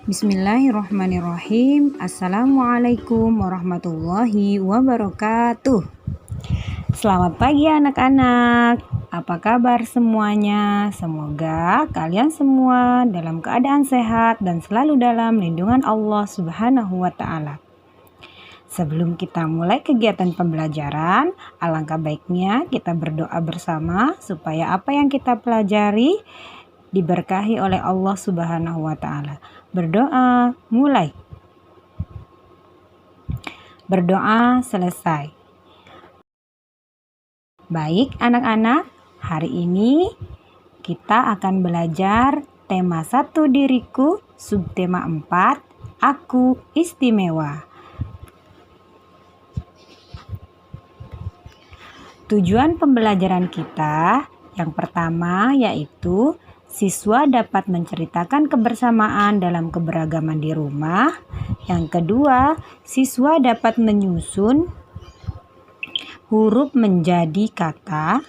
Bismillahirrahmanirrahim. Assalamualaikum warahmatullahi wabarakatuh. Selamat pagi anak-anak. Apa kabar semuanya? Semoga kalian semua dalam keadaan sehat dan selalu dalam lindungan Allah Subhanahu wa Ta'ala. Sebelum kita mulai kegiatan pembelajaran, alangkah baiknya kita berdoa bersama supaya apa yang kita pelajari diberkahi oleh Allah Subhanahu wa Ta'ala. Berdoa mulai. Berdoa selesai. Baik anak-anak, hari ini kita akan belajar tema 1 diriku, subtema 4, aku istimewa. Tujuan pembelajaran kita yang pertama yaitu siswa dapat menceritakan kebersamaan dalam keberagaman di rumah. Yang kedua, siswa dapat menyusun huruf menjadi kata.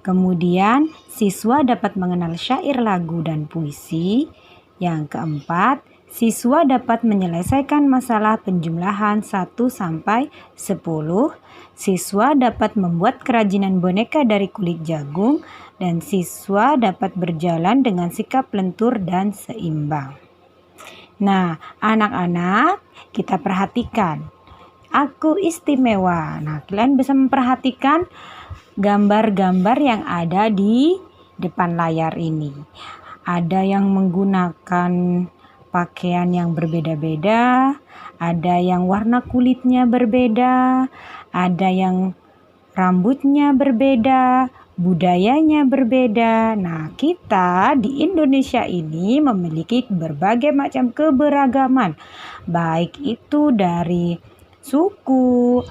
Kemudian, siswa dapat mengenal syair, lagu, dan puisi. Yang keempat, siswa dapat menyelesaikan masalah penjumlahan 1 sampai 10. Siswa dapat membuat kerajinan boneka dari kulit jagung. Dan siswa dapat berjalan dengan sikap lentur dan seimbang. Nah, anak-anak, kita perhatikan. Aku istimewa. Nah, kalian bisa memperhatikan gambar-gambar yang ada di depan layar ini. Ada yang menggunakan pakaian yang berbeda-beda, ada yang warna kulitnya berbeda, ada yang rambutnya berbeda, budayanya berbeda. Nah, kita di Indonesia ini memiliki berbagai macam keberagaman, baik itu dari suku,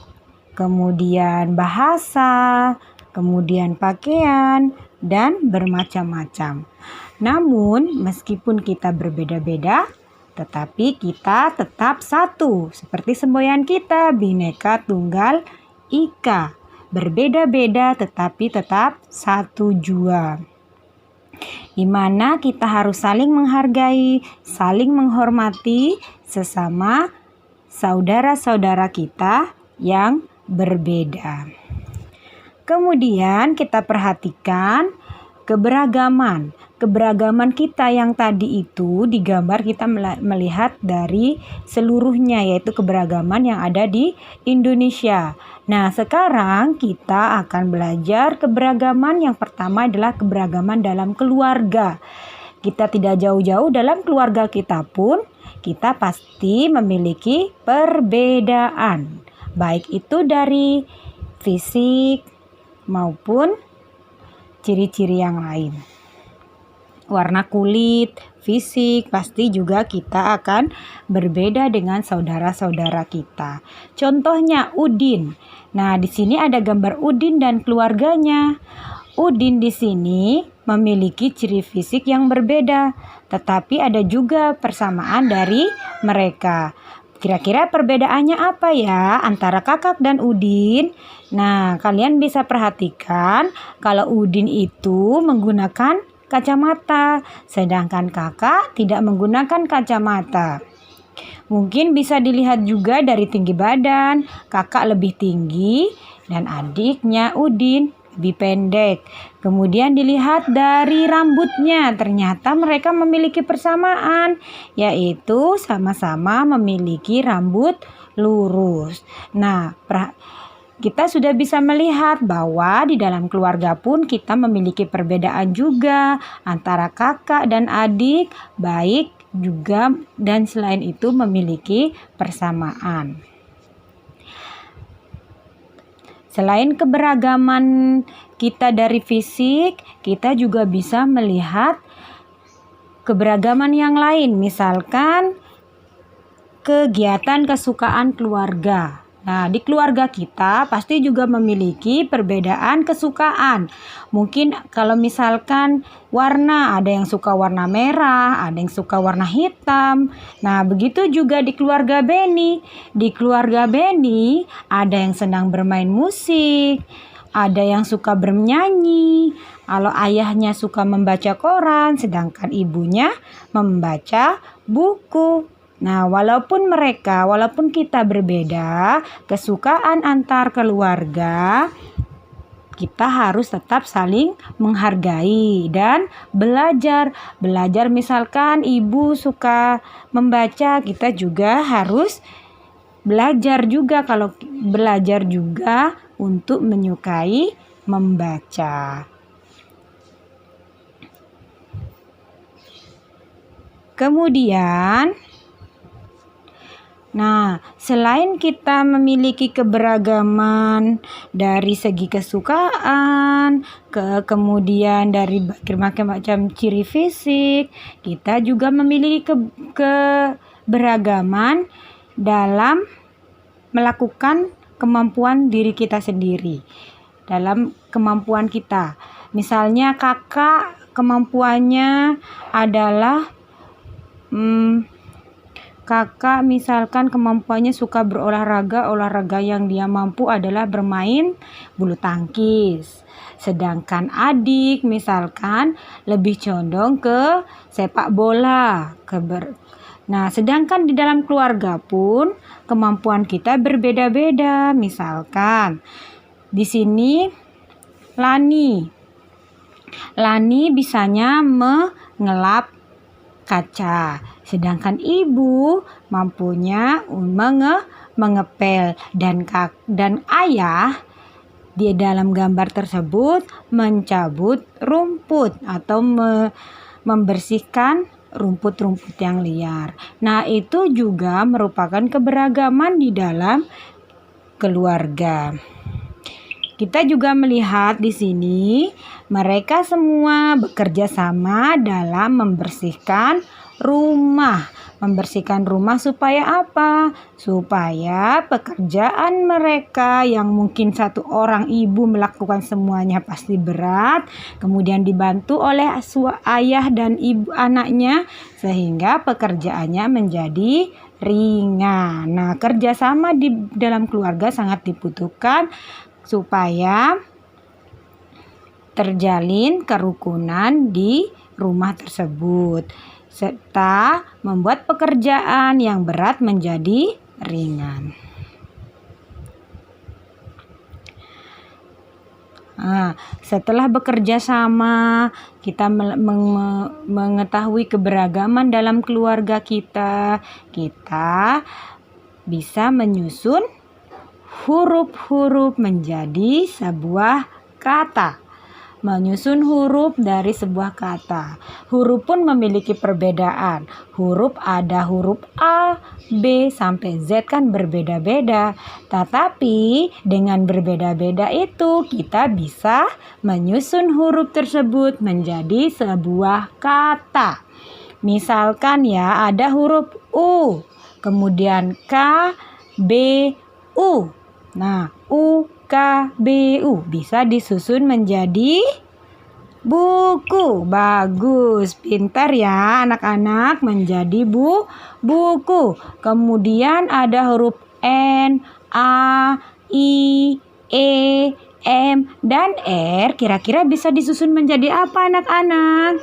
kemudian bahasa, kemudian pakaian, dan bermacam-macam. Namun, meskipun kita berbeda-beda, tetapi kita tetap satu, seperti semboyan kita, Bhinneka Tunggal Ika. Berbeda-beda tetapi tetap satu jua. Di mana kita harus saling menghargai, saling menghormati sesama saudara-saudara kita yang berbeda. Kemudian kita perhatikan keberagaman. Keberagaman kita yang tadi itu digambar, kita melihat dari seluruhnya, yaitu keberagaman yang ada di Indonesia. Nah, sekarang kita akan belajar keberagaman. Yang pertama adalah keberagaman dalam keluarga. Kita tidak jauh-jauh, dalam keluarga kita pun kita pasti memiliki perbedaan. Baik itu dari fisik maupun ciri-ciri yang lain. Warna kulit, fisik, pasti juga kita akan berbeda dengan saudara-saudara kita. Contohnya Udin. Nah, di sini ada gambar Udin dan keluarganya. Udin di sini memiliki ciri fisik yang berbeda, tetapi ada juga persamaan dari mereka. Kira-kira perbedaannya apa ya antara kakak dan Udin? Nah, kalian bisa perhatikan kalau Udin itu menggunakan kacamata, sedangkan kakak tidak menggunakan kacamata. Mungkin bisa dilihat juga dari tinggi badan, kakak lebih tinggi dan adiknya Udin lebih pendek. Kemudian dilihat dari rambutnya, ternyata mereka memiliki persamaan, yaitu sama-sama memiliki rambut lurus. Nah, kita sudah bisa melihat bahwa di dalam keluarga pun kita memiliki perbedaan juga antara kakak dan adik, baik juga dan selain itu memiliki persamaan. Selain keberagaman kita dari fisik, kita juga bisa melihat keberagaman yang lain, misalkan kegiatan kesukaan keluarga. Nah, di keluarga kita pasti juga memiliki perbedaan kesukaan. Mungkin kalau misalkan warna, ada yang suka warna merah, ada yang suka warna hitam. Nah, begitu juga di keluarga Beni. Di keluarga Beni ada yang senang bermain musik, Ada yang suka bernyanyi, kalau ayahnya suka membaca koran, sedangkan ibunya membaca buku. Nah, walaupun kita berbeda kesukaan antar keluarga, kita harus tetap saling menghargai dan belajar. Belajar misalkan ibu suka membaca, kita juga harus belajar juga untuk menyukai membaca. Kemudian, selain kita memiliki keberagaman dari segi kesukaan, kemudian dari berbagai macam ciri fisik, kita juga memiliki keberagaman dalam melakukan kemampuan diri kita sendiri. Dalam kemampuan kita, misalnya kakak kemampuannya adalah kakak misalkan kemampuannya suka olahraga yang dia mampu adalah bermain bulu tangkis. Sedangkan adik misalkan lebih condong ke sepak bola. Sedangkan di dalam keluarga pun kemampuan kita berbeda-beda. Misalkan di sini Lani bisanya mengelap kaca, sedangkan ibu mampunya mengepel dan ayah di dalam gambar tersebut mencabut rumput atau membersihkan rumput-rumput yang liar. Nah, itu juga merupakan keberagaman di dalam keluarga. Kita juga melihat di sini mereka semua bekerja sama dalam membersihkan rumah. Membersihkan rumah supaya apa? Supaya pekerjaan mereka yang mungkin satu orang ibu melakukan semuanya pasti berat, kemudian dibantu oleh ayah dan ibu anaknya sehingga pekerjaannya menjadi ringan. Nah, kerjasama di dalam keluarga sangat dibutuhkan supaya terjalin kerukunan di rumah tersebut, serta membuat pekerjaan yang berat menjadi ringan. Setelah bekerja sama, kita mengetahui keberagaman dalam keluarga kita bisa menyusun huruf-huruf menjadi sebuah kata. Menyusun huruf dari sebuah kata. Huruf pun memiliki perbedaan. Ada huruf A, B, sampai Z kan berbeda-beda. Tetapi dengan berbeda-beda itu kita bisa menyusun huruf tersebut menjadi sebuah kata. Misalkan ya, ada huruf U, kemudian K, B, U. Nah, U, K, B, U bisa disusun menjadi buku. Bagus, pintar ya anak-anak, menjadi buku. Kemudian ada huruf N, A, I, E, M, dan R. Kira-kira bisa disusun menjadi apa anak-anak?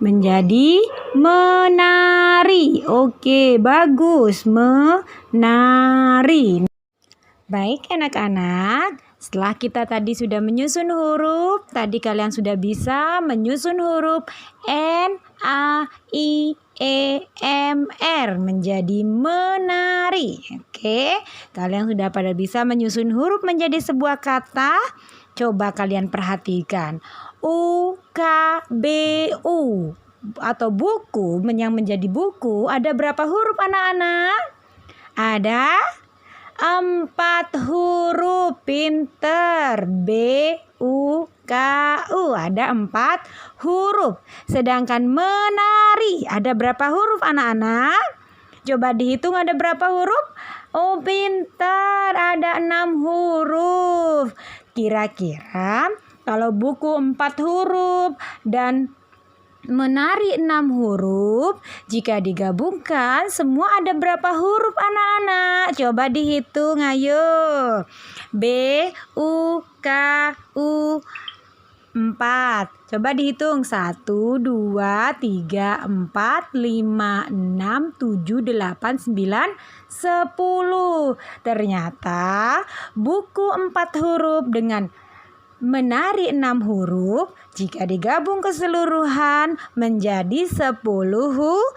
Menjadi menari. Oke, bagus, menari. Baik anak-anak, setelah kita tadi sudah menyusun huruf, tadi kalian sudah bisa menyusun huruf N, A, I, E, M, R menjadi menari. Oke, kalian sudah pada bisa menyusun huruf menjadi sebuah kata. Coba kalian perhatikan. U, K, B, U atau buku yang menjadi buku, ada berapa huruf anak-anak? Ada 4 huruf. Pinter. B, U, K, U. Ada 4 huruf. Sedangkan menari ada berapa huruf anak-anak? Coba dihitung ada berapa huruf? Oh, pintar. Ada 6 huruf. Kira-kira kalau buku 4 huruf dan Menari 6 huruf, jika digabungkan semua ada berapa huruf anak-anak? Coba dihitung, ayo. B, U, K, U, 4. Coba dihitung. 1, 2, 3, 4, 5, 6, 7, 8, 9, 10. Ternyata buku 4 huruf dengan menari 6 huruf jika digabung keseluruhan menjadi 10 huruf.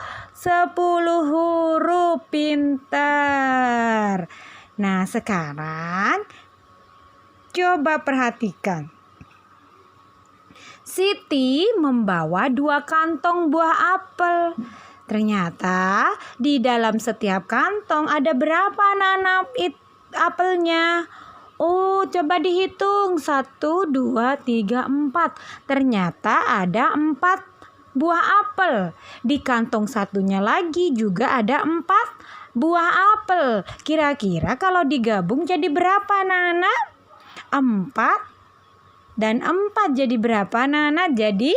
Pintar. Nah, sekarang coba perhatikan. Siti membawa 2 kantong buah apel. Ternyata di dalam setiap kantong ada berapa anak-anak apelnya? Oh, coba dihitung. 1, 2, 3, 4. Ternyata ada 4 buah apel. Di kantong satunya lagi juga ada 4 buah apel. Kira-kira kalau digabung jadi berapa anak-anak? 4 dan 4 jadi berapa anak-anak? Jadi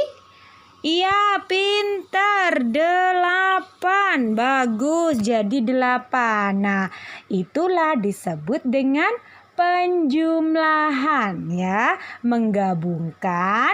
iya, pintar. 8. Bagus, jadi 8. Nah, itulah disebut dengan penjumlahan, ya. Menggabungkan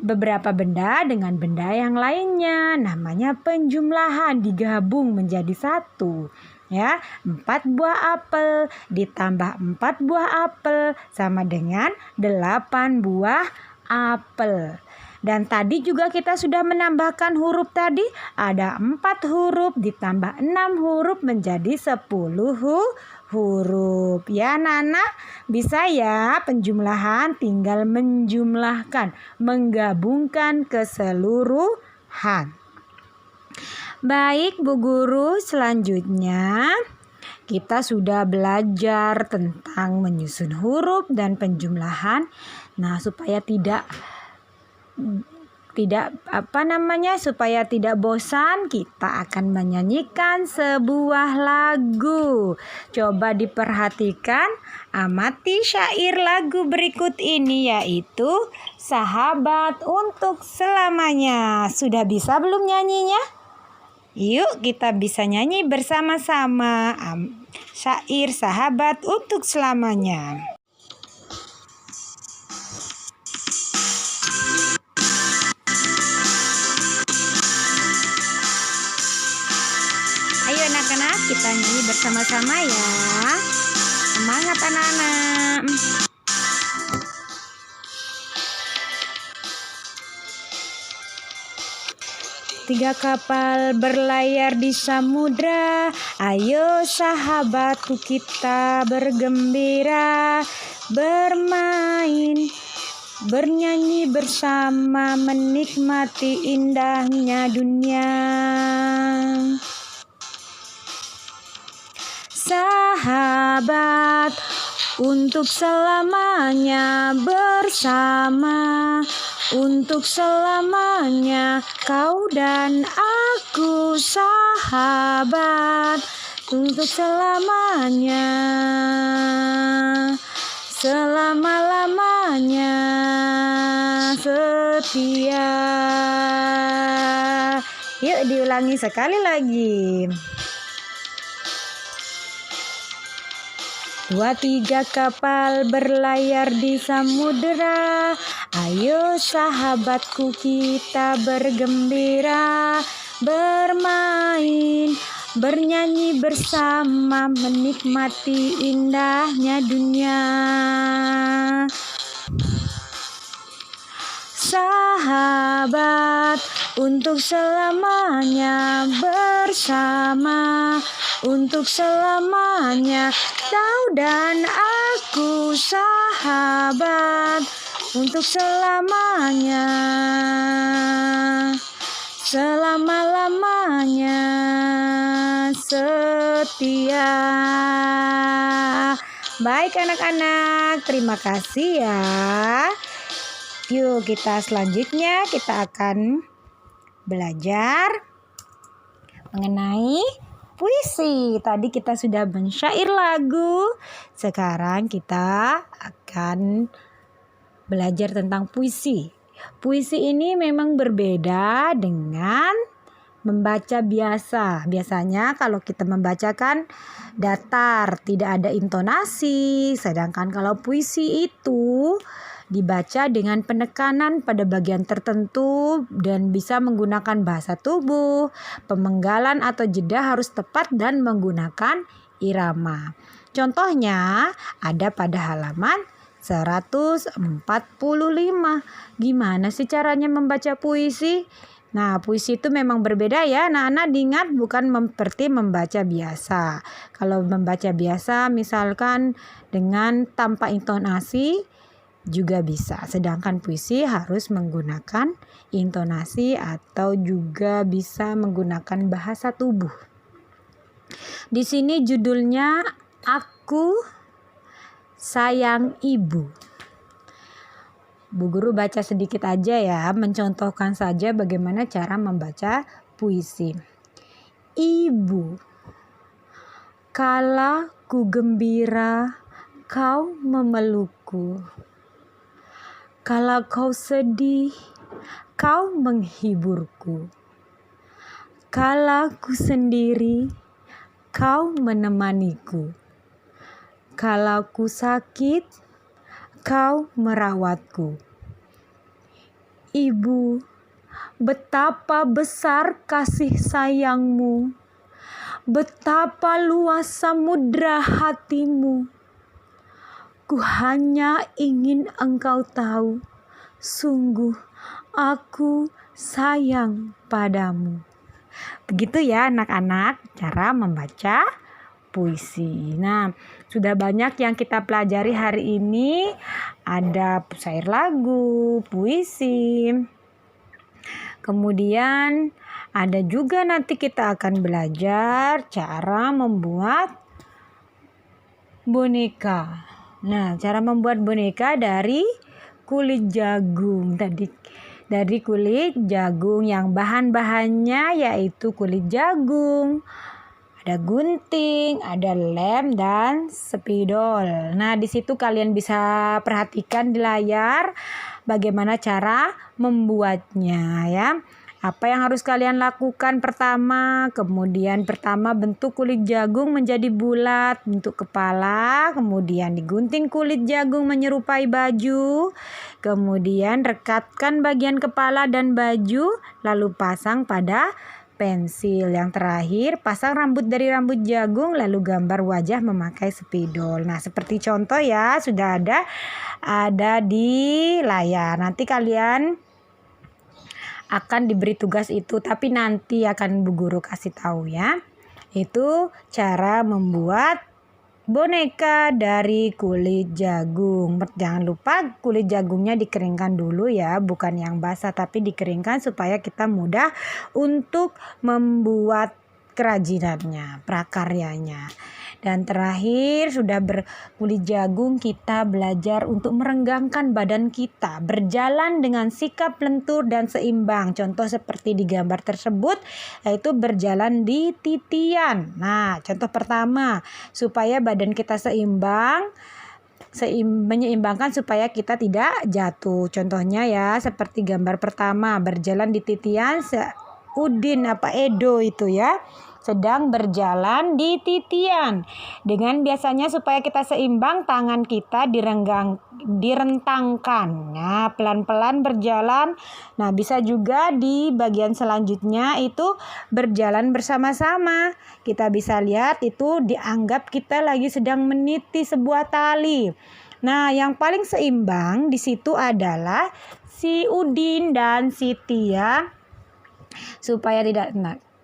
beberapa benda dengan benda yang lainnya. Namanya penjumlahan, digabung menjadi 1. Ya, 4 buah apel ditambah 4 buah apel sama dengan 8 buah apel. Dan tadi juga kita sudah menambahkan huruf tadi. Ada 4 huruf ditambah 6 huruf menjadi 10 huruf. Ya anak-anak, bisa ya penjumlahan, tinggal menjumlahkan, menggabungkan keseluruhan. Baik Bu Guru, selanjutnya kita sudah belajar tentang menyusun huruf dan penjumlahan. Nah, supaya supaya tidak bosan, kita akan menyanyikan sebuah lagu. Coba diperhatikan, amati syair lagu berikut ini, yaitu Sahabat Untuk Selamanya. Sudah bisa belum nyanyinya? Yuk kita bisa nyanyi bersama-sama syair Sahabat Untuk Selamanya. Ayo anak-anak, kita nyanyi bersama-sama ya. Semangat anak-anak. Tiga kapal berlayar di samudra, ayo sahabatku kita bergembira, bermain, bernyanyi bersama, menikmati indahnya dunia. Sahabat untuk selamanya bersama, untuk selamanya kau dan aku, sahabat untuk selamanya, selama-lamanya setia. Yuk diulangi sekali lagi. 2, 3 kapal berlayar di samudera, ayo sahabatku kita bergembira, bermain, bernyanyi bersama, menikmati indahnya dunia. Sahabat untuk selamanya bersama, untuk selamanya kau dan aku, sahabat untuk selamanya, selama-lamanya setia. Baik anak-anak, terima kasih ya. Yuk kita selanjutnya kita akan belajar mengenai puisi. Tadi kita sudah mensyair lagu. Sekarang kita akan belajar tentang puisi. Puisi ini memang berbeda dengan membaca biasa. Biasanya kalau kita membacakan datar, tidak ada intonasi. Sedangkan kalau puisi itu dibaca dengan penekanan pada bagian tertentu dan bisa menggunakan bahasa tubuh. Pemenggalan atau jeda harus tepat dan menggunakan irama. Contohnya ada pada halaman 145. Gimana sih caranya membaca puisi? Nah, puisi itu memang berbeda ya. Anak-anak diingat bukan seperti membaca biasa. Kalau membaca biasa misalkan dengan tanpa intonasi juga bisa. Sedangkan puisi harus menggunakan intonasi atau juga bisa menggunakan bahasa tubuh. Di sini judulnya Aku Sayang Ibu. Bu Guru baca sedikit aja ya, mencontohkan saja bagaimana cara membaca puisi. Ibu, kala ku gembira, kau memelukku. Kala kau sedih, kau menghiburku. Kala ku sendiri, kau menemaniku. Kala ku sakit, kau merawatku. Ibu, betapa besar kasih sayangmu, betapa luas samudra hatimu. Ku hanya ingin engkau tahu, sungguh aku sayang padamu. Begitu ya anak-anak cara membaca puisi. Nah, sudah banyak yang kita pelajari hari ini. Ada syair lagu, puisi. Kemudian ada juga nanti kita akan belajar cara membuat boneka. Nah, cara membuat boneka dari kulit jagung. Dari kulit jagung yang bahan-bahannya yaitu kulit jagung. Ada gunting, ada lem dan spidol. Nah, di situ kalian bisa perhatikan di layar bagaimana cara membuatnya ya. Apa yang harus kalian lakukan pertama? Pertama bentuk kulit jagung menjadi bulat, bentuk kepala, kemudian digunting kulit jagung menyerupai baju, kemudian rekatkan bagian kepala dan baju, lalu pasang pada pensil. Yang terakhir, pasang rambut dari rambut jagung, lalu gambar wajah memakai spidol. Nah, seperti contoh ya, sudah ada di layar. Nanti kalian akan diberi tugas itu, tapi nanti akan Bu Guru kasih tahu ya. Itu cara membuat boneka dari kulit jagung. Jangan lupa kulit jagungnya dikeringkan dulu ya, bukan yang basah tapi dikeringkan supaya kita mudah untuk membuat kerajinannya, prakaryanya. Dan terakhir sudah berkulit jagung, kita belajar untuk merenggangkan badan kita, berjalan dengan sikap lentur dan seimbang. Contoh seperti di gambar tersebut yaitu berjalan di titian. Nah, contoh pertama supaya badan kita seimbang, menyeimbangkan supaya kita tidak jatuh. Contohnya ya seperti gambar pertama, berjalan di titian Edo itu ya, sedang berjalan di titian. Dengan biasanya supaya kita seimbang, tangan kita direntangkan. Nah, pelan-pelan berjalan. Nah, bisa juga di bagian selanjutnya itu berjalan bersama-sama. Kita bisa lihat itu dianggap kita lagi sedang meniti sebuah tali. Nah, yang paling seimbang di situ adalah si Udin dan si Tia. Supaya tidak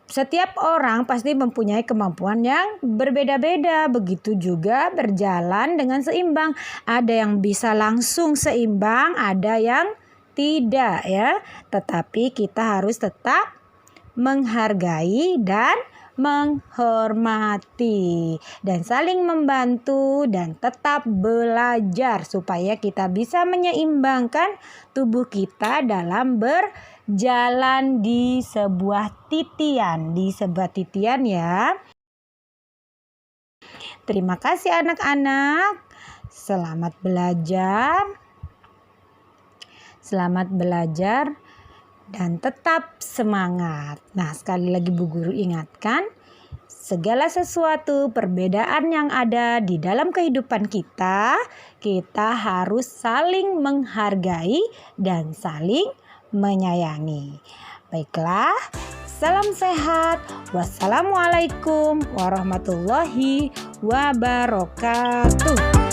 setiap orang pasti mempunyai kemampuan yang berbeda-beda. Begitu juga berjalan dengan seimbang. Ada yang bisa langsung seimbang, ada yang tidak ya. Tetapi kita harus tetap menghargai dan menghormati dan saling membantu dan tetap belajar supaya kita bisa menyeimbangkan tubuh kita dalam berjalan di sebuah titian ya. Terima kasih anak-anak. Selamat belajar. Selamat belajar dan tetap semangat. Nah, sekali lagi Bu Guru ingatkan, segala sesuatu perbedaan yang ada di dalam kehidupan kita harus saling menghargai dan saling menyayangi. Baiklah, salam sehat. Wassalamualaikum warahmatullahi wabarakatuh.